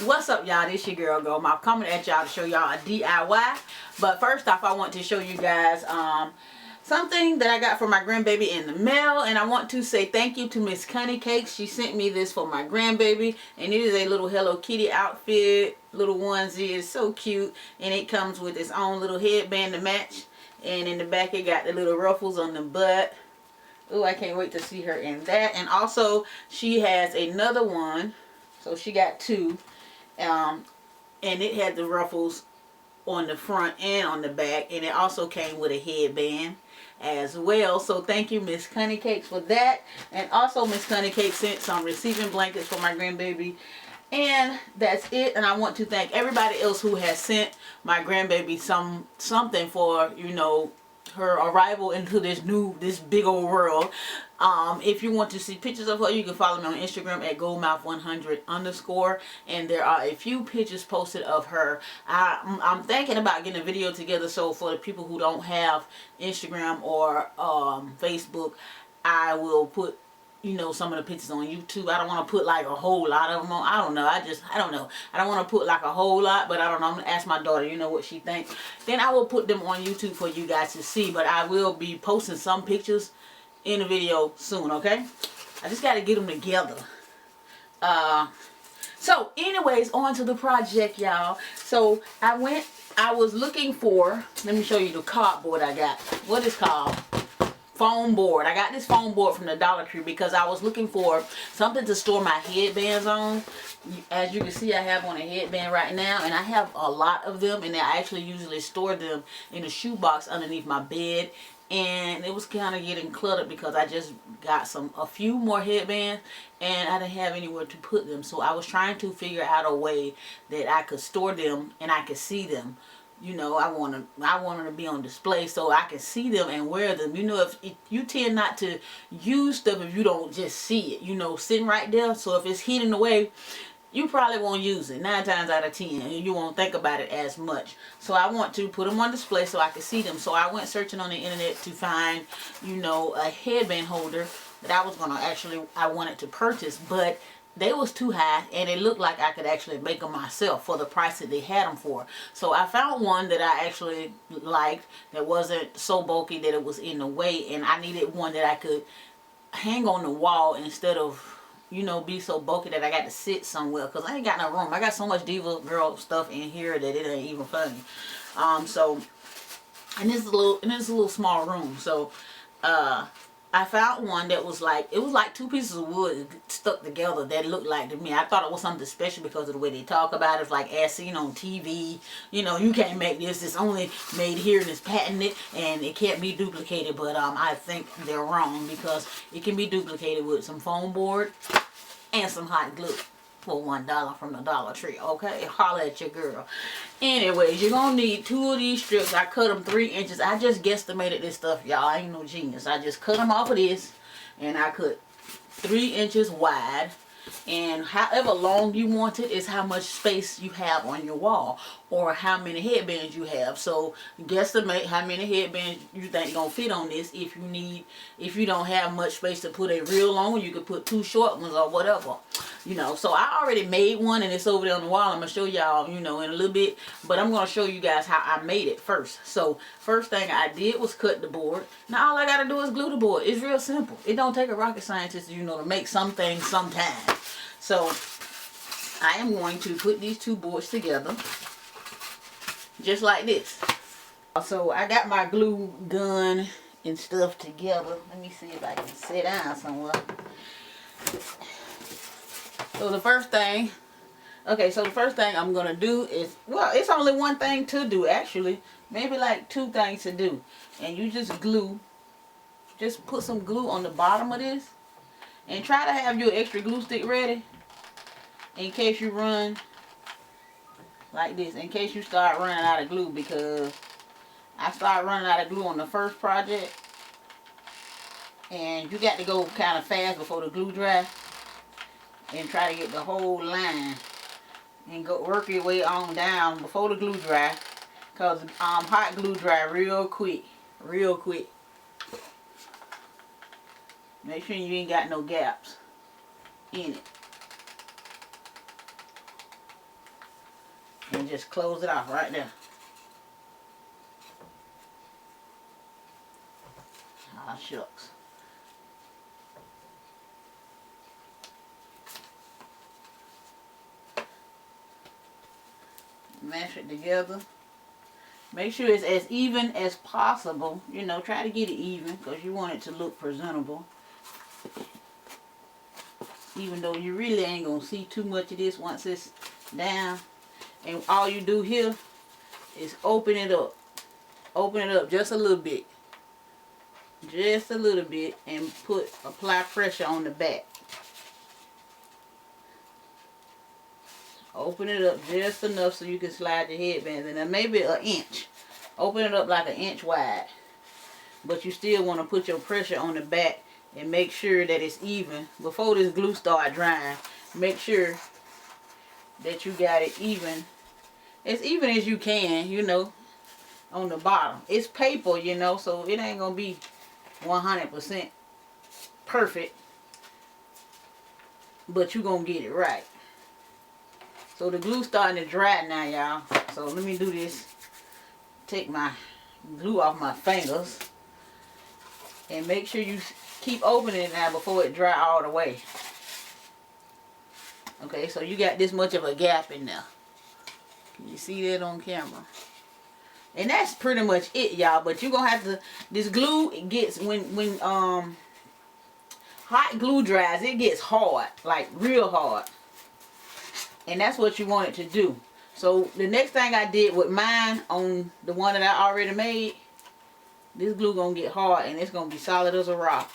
What's up, y'all? This your girl Goldmouth coming at y'all to show y'all a DIY. But first off, I want to show you guys something that I got for my grandbaby in the mail, and I want to say thank you to Miss Connie Cakes. She sent me this for my grandbaby, and it is a little Hello Kitty outfit, little onesie. It's so cute, and it comes with its own little headband to match, and in the back it got the little ruffles on the butt. Oh, I can't wait to see her in that. And also she has another one, so she got two. And it had the ruffles on the front and on the back, and it also came with a headband as well. So thank you, Miss Connie Cakes, for that. And also Miss Connie Cakes sent some receiving blankets for my grandbaby, and that's it. And I want to thank everybody else who has sent my grandbaby something for, you know, her arrival into this big old world. If you want to see pictures of her, you can follow me on Instagram at goldmouth100_, and there are a few pictures posted of her. I'm thinking about getting a video together, so for the people who don't have Instagram or Facebook, I will put, you know, some of the pictures on YouTube. I don't want to put like a whole lot of them on. I don't know. I don't know. I don't want to put like a whole lot, but I don't know. I'm going to ask my daughter, you know, what she thinks. Then I will put them on YouTube for you guys to see, but I will be posting some pictures in a video soon, okay? I just got to get them together. So anyways, on to the project, y'all. So I was looking for, let me show you the cardboard I got. What is called? Foam board. I got this foam board from the Dollar Tree because I was looking for something to store my headbands on. As you can see, I have on a headband right now, and I have a lot of them, and I actually usually store them in a shoebox underneath my bed. And it was kind of getting cluttered because I just got a few more headbands, and I didn't have anywhere to put them. So I was trying to figure out a way that I could store them and I could see them. You know, I want them to be on display so I can see them and wear them. You know, if you tend not to use stuff if you don't just see it, you know, sitting right there. So if it's hidden away, you probably won't use it 9 times out of 10, and you won't think about it as much. So I want to put them on display so I can see them. So I went searching on the internet to find, you know, a headband holder that I wanted to purchase, but they was too high, and it looked like I could actually make them myself for the price that they had them for. So I found one that I actually liked that wasn't so bulky that it was in the way, and I needed one that I could hang on the wall instead of, you know, be so bulky that I got to sit somewhere, because I ain't got no room. I got so much diva girl stuff in here that it ain't even funny. So, and this is a little small room. So I found one that was like, it was like 2 pieces of wood stuck together that looked like to me. I thought it was something special because of the way they talk about it. It's like as seen on TV. You know, you can't make this. It's only made here and it's patented and it can't be duplicated. But I think they're wrong because it can be duplicated with some foam board and some hot glue for $1 from the Dollar Tree. Okay, holla at your girl. Anyways, you're gonna need 2 of these strips. I cut them 3 inches. I just guesstimated this stuff, y'all. I ain't no genius. I just cut them off of this, and I cut 3 inches wide. And however long you want it is how much space you have on your wall or how many headbands you have. So guesstimate how many headbands you think gonna fit on this. If you don't have much space to put a real long one, you could put 2 short ones or whatever. You know, so I already made one and it's over there on the wall. I'm gonna show y'all, you know, in a little bit, but I'm gonna show you guys how I made it first. So first thing I did was cut the board. Now all I gotta do is glue the board. It's real simple. It don't take a rocket scientist, you know, to make some things sometime. So I am going to put these 2 boards together just like this. So I got my glue gun and stuff together. Let me see if I can sit down somewhere. So the first thing I'm gonna do is, well, it's only one thing to do actually, maybe like 2 things to do, and you just put some glue on the bottom of this, and try to have your extra glue stick ready in case you run like this, in case you start running out of glue, because I started running out of glue on the first project, and you got to go kind of fast before the glue dry. And try to get the whole line and go work your way on down before the glue dry, because hot glue dry real quick. Make sure you ain't got no gaps in it. And just close it off right there. Ah, shucks. Mash it together. Make sure it's as even as possible. You know, try to get it even because you want it to look presentable. Even though you really ain't going to see too much of this once it's down. And all you do here is open it up. Open it up just a little bit. Just a little bit. And apply pressure on the back. Open it up just enough so you can slide your headbands in there. Maybe an inch. Open it up like an inch wide. But you still want to put your pressure on the back and make sure that it's even. Before this glue start drying, make sure that you got it even. As even as you can, you know, on the bottom. It's paper, you know, so it ain't going to be 100% perfect. But you're going to get it right. So the glue starting to dry now, y'all. So let me do this. Take my glue off my fingers. And make sure you keep opening it now before it dry all the way. Okay, so you got this much of a gap in there. Can you see that on camera? And that's pretty much it, y'all. But you're going to have to, this glue, it gets, when hot glue dries, it gets hard. Like real hard. And that's what you want it to do. So the next thing I did with mine on the one that I already made, this glue gonna get hard and it's gonna be solid as a rock.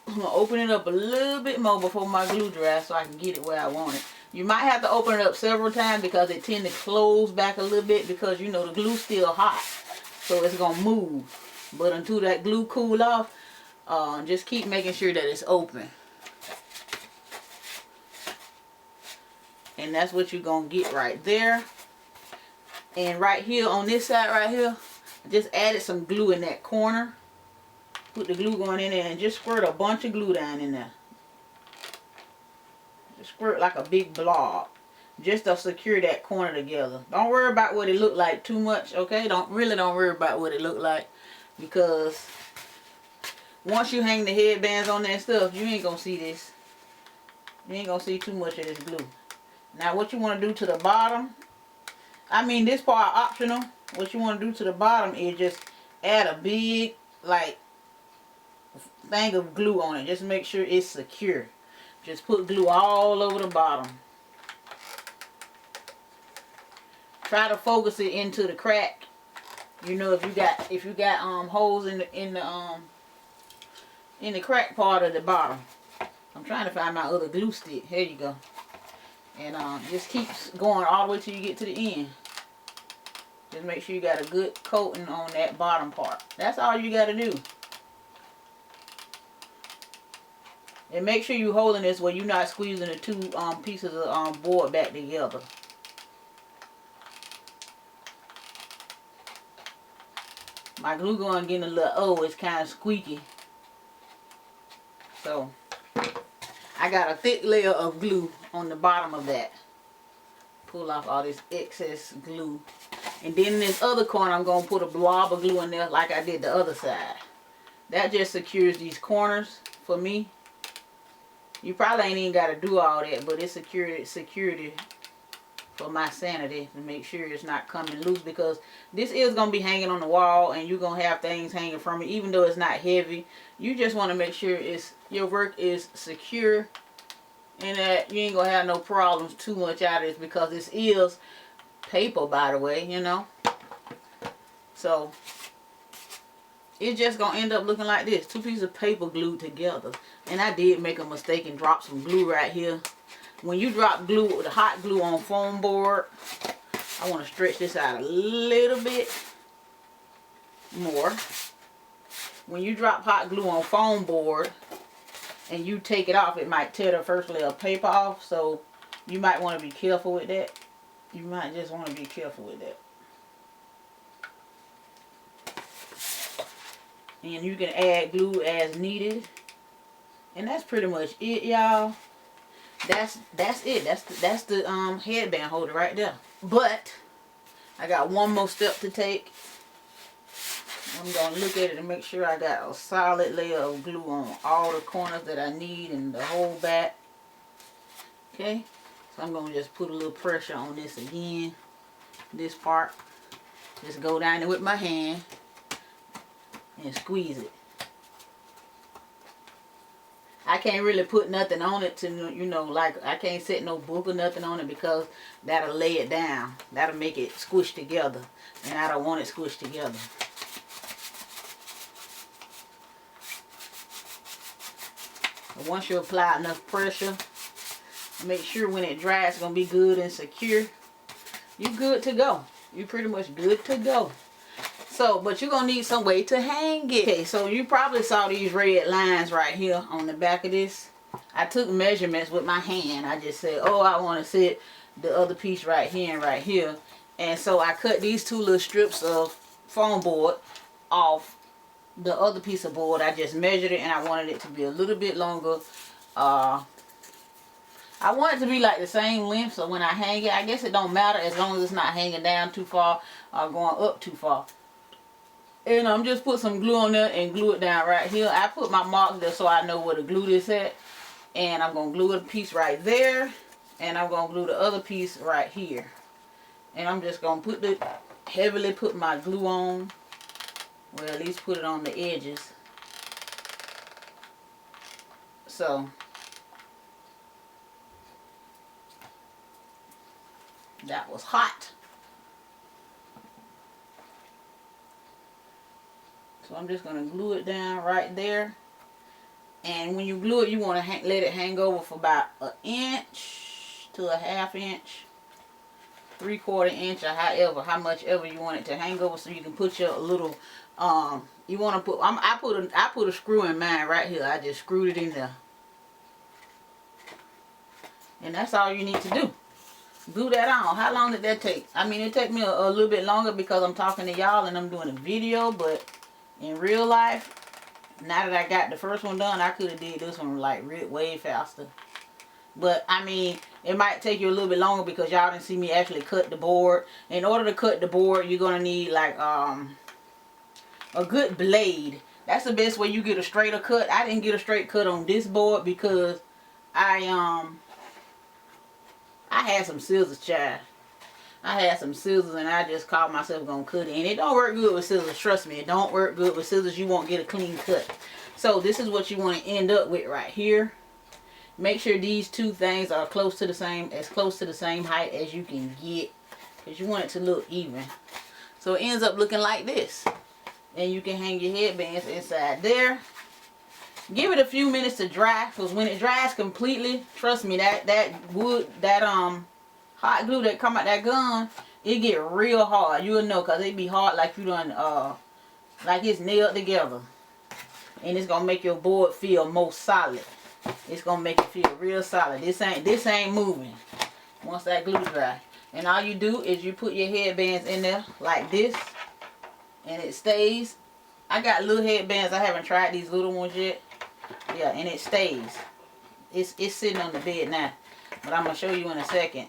I'm gonna open it up a little bit more before my glue dries so I can get it where I want it. You might have to open it up several times because it tends to close back a little bit because you know the glue's still hot. So it's gonna move. But until that glue cool off, just keep making sure that it's open. And that's what you're going to get right there. And right here on this side right here, I just added some glue in that corner. Put the glue going in there and just squirt a bunch of glue down in there. Just squirt like a big blob. Just to secure that corner together. Don't worry about what it look like too much, okay? Don't worry about what it look like. Because once you hang the headbands on that stuff, you ain't going to see this. You ain't going to see too much of this glue. Now what you want to do to the bottom, I mean this part optional. What you want to do to the bottom is just add a big like thing of glue on it. Just make sure it's secure. Just put glue all over the bottom. Try to focus it into the crack. You know, if you got holes in the crack part of the bottom. I'm trying to find my other glue stick. Here you go. And just keep going all the way till you get to the end. Just make sure you got a good coating on that bottom part. That's all you got to do. And make sure you're holding this where you're not squeezing the two pieces of board back together. My glue gun getting a little, it's kind of squeaky. So I got a thick layer of glue on the bottom of that. Pull off all this excess glue. And then in this other corner, I'm going to put a blob of glue in there like I did the other side. That just secures these corners for me. You probably ain't even got to do all that, but it's security for my sanity to make sure it's not coming loose, because this is going to be hanging on the wall and you're going to have things hanging from it even though it's not heavy. You just want to make sure your work is secure and that you ain't going to have no problems too much out of this, because this is paper, by the way, you know. So it's just going to end up looking like this. Two pieces of paper glued together. And I did make a mistake and drop some glue right here. When you drop glue, the hot glue on foam board, I want to stretch this out a little bit more. When you drop hot glue on foam board and you take it off, it might tear the first layer of paper off. So you might want to be careful with that. You might just want to be careful with that. And you can add glue as needed. And that's pretty much it, y'all. that's it. That's the headband holder right there. But I got one more step to take. I'm going to look at it and make sure I got a solid layer of glue on all the corners that I need and the whole back. Okay, so I'm going to just put a little pressure on this again. This part. Just go down there with my hand and squeeze it. I can't really put nothing on it to, you know, like I can't set no book or nothing on it because that'll lay it down. That'll make it squish together. And I don't want it squished together. But once you apply enough pressure, make sure when it dries it's going to be good and secure. You're good to go. You're pretty much good to go. So, but you're going to need some way to hang it. Okay, so you probably saw these red lines right here on the back of this. I took measurements with my hand. I just said, oh, I want to set the other piece right here and right here. And so I cut these two little strips of foam board off the other piece of board. I just measured it and I wanted it to be a little bit longer. I want it to be like the same length, so when I hang it, I guess it don't matter as long as it's not hanging down too far or going up too far. And I'm just put some glue on there and glue it down right here. I put my mark there so I know where to glue this at. And I'm going to glue a piece right there. And I'm going to glue the other piece right here. And I'm just going to heavily put my glue on. Well, at least put it on the edges. So that was hot. So I'm just going to glue it down right there. And when you glue it, you want to let it hang over for about an inch to a half inch, 3/4 inch, or how much ever you want it to hang over, so you can put your little you want to put I put a screw in mine right here. I just screwed it in there. And that's all you need to do. Glue that on. How long did that take? I mean, it took me a little bit longer because I'm talking to y'all and I'm doing a video, but in real life, now that I got the first one done, I could have did this one like way faster. But I mean, it might take you a little bit longer because y'all didn't see me actually cut the board. In order to cut the board, you're gonna need like a good blade. That's the best way you get a straighter cut. I didn't get a straight cut on this board because I had some scissors, child. I had some scissors and I just called myself gonna cut it. And it don't work good with scissors, trust me. It don't work good with scissors. You won't get a clean cut. So this is what you want to end up with right here. Make sure these two things are close to the same height as you can get, because you want it to look even. So it ends up looking like this. And you can hang your headbands inside there. Give it a few minutes to dry, because when it dries completely, trust me, that hot glue that come out that gun, it get real hard. You'll know, because it be hard like you done like it's nailed together. And it's gonna make your board feel more solid. It's gonna make it feel real solid. This ain't moving once that glue dry. And all you do is you put your headbands in there like this, and it stays. I got little headbands. I haven't tried these little ones yet. Yeah, and it stays. It's sitting on the bed now, but I'm gonna show you in a second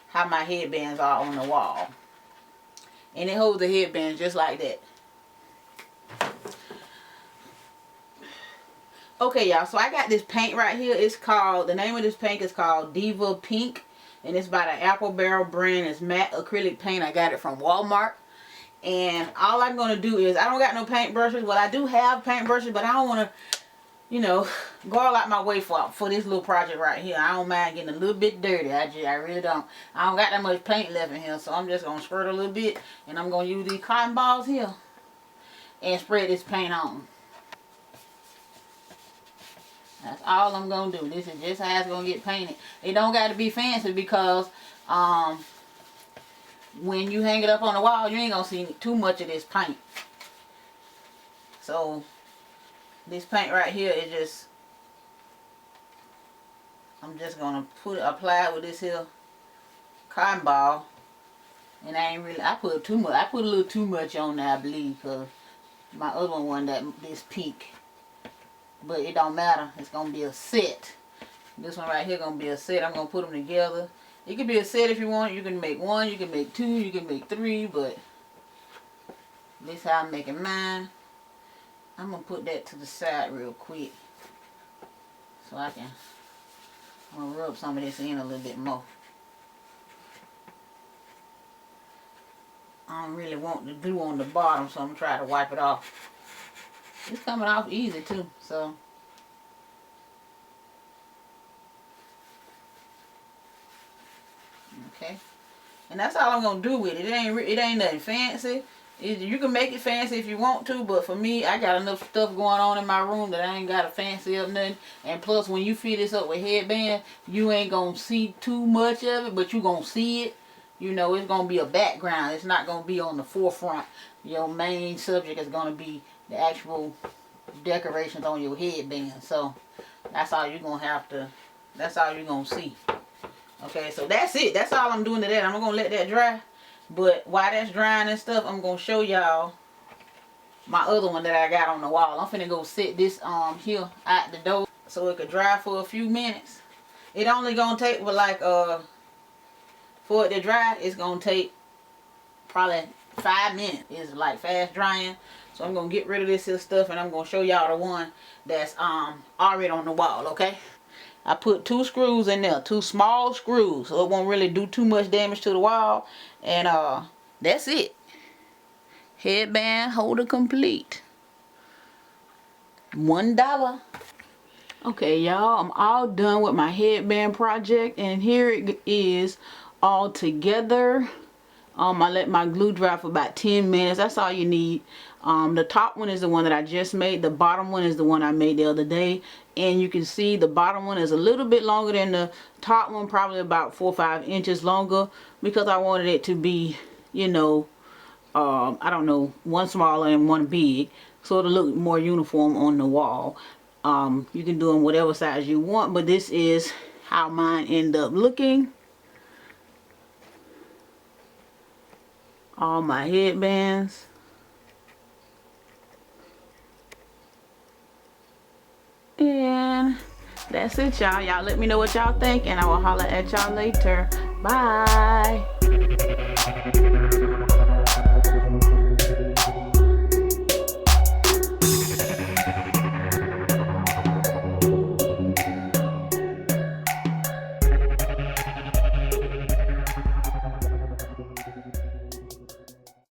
how my headbands are on the wall. And it holds the headbands just like that. Okay, y'all, so I got this paint right here. It's called, the name of this paint is called Diva Pink. And it's by the Apple Barrel brand. It's matte acrylic paint. I got it from Walmart. And all I'm going to do is, I don't got no paint brushes. Well, I do have paint brushes, but I don't want to, you know, go all out my way for this little project right here. I don't mind getting a little bit dirty. I really don't. I don't got that much paint left in here. So I'm just going to squirt a little bit. And I'm going to use these cotton balls here and spread this paint on. That's all I'm going to do. This is just how it's going to get painted. It don't got to be fancy because when you hang it up on the wall, you ain't going to see too much of this paint. So, this paint right here is just, I'm just going to apply it with this here cotton ball. And I put too much. I put a little too much on there, I believe, because my other one wasn't this pink. But it don't matter. It's going to be a set. This one right here gonna be a set. I'm gonna put them together. It could be a set if you want. You can make one, you can make two, you can make three, but this is how I'm making mine. I'm gonna put that to the side real quick so I'm gonna rub some of this in a little bit more. I don't really want the glue on the bottom, so I'm gonna try to wipe it off. It's coming off easy too, so. Okay, and that's all I'm gonna do with it. It ain't nothing fancy. You can make it fancy if you want to, but for me, I got enough stuff going on in my room that I ain't got to fancy up nothing. And plus, when you fill this up with headband, you ain't gonna see too much of it, but you gonna see it. You know, it's gonna be a background. It's not gonna be on the forefront. Your main subject is gonna be the actual decorations on your headband. So that's all you're gonna have to. That's all you're gonna see. Okay, so that's it. That's all I'm doing to that. I'm gonna let that dry. But while that's drying and stuff, I'm gonna show y'all my other one that I got on the wall. I'm finna go set this here at the door so it could dry for a few minutes. It only gonna take like for it to dry, it's gonna take probably 5 minutes. It's like fast drying. So I'm gonna get rid of this here stuff and I'm gonna show y'all the one that's already on the wall, okay? I put 2 screws in there, 2 small screws, so it won't really do too much damage to the wall. And that's it. Headband holder complete. $1. Okay, y'all, I'm all done with my headband project, and here it is all together. I let my glue dry for about 10 minutes. That's all you need. The top one is the one that I just made. The bottom one is the one I made the other day. And you can see the bottom one is a little bit longer than the top one, probably about 4 or 5 inches longer, because I wanted it to be, you know, I don't know, one smaller and one big, so it'll look more uniform on the wall. You can do them whatever size you want, but this is how mine end up looking. All my headbands. And that's it, y'all. Y'all let me know what y'all think, and I will holler at y'all later. Bye.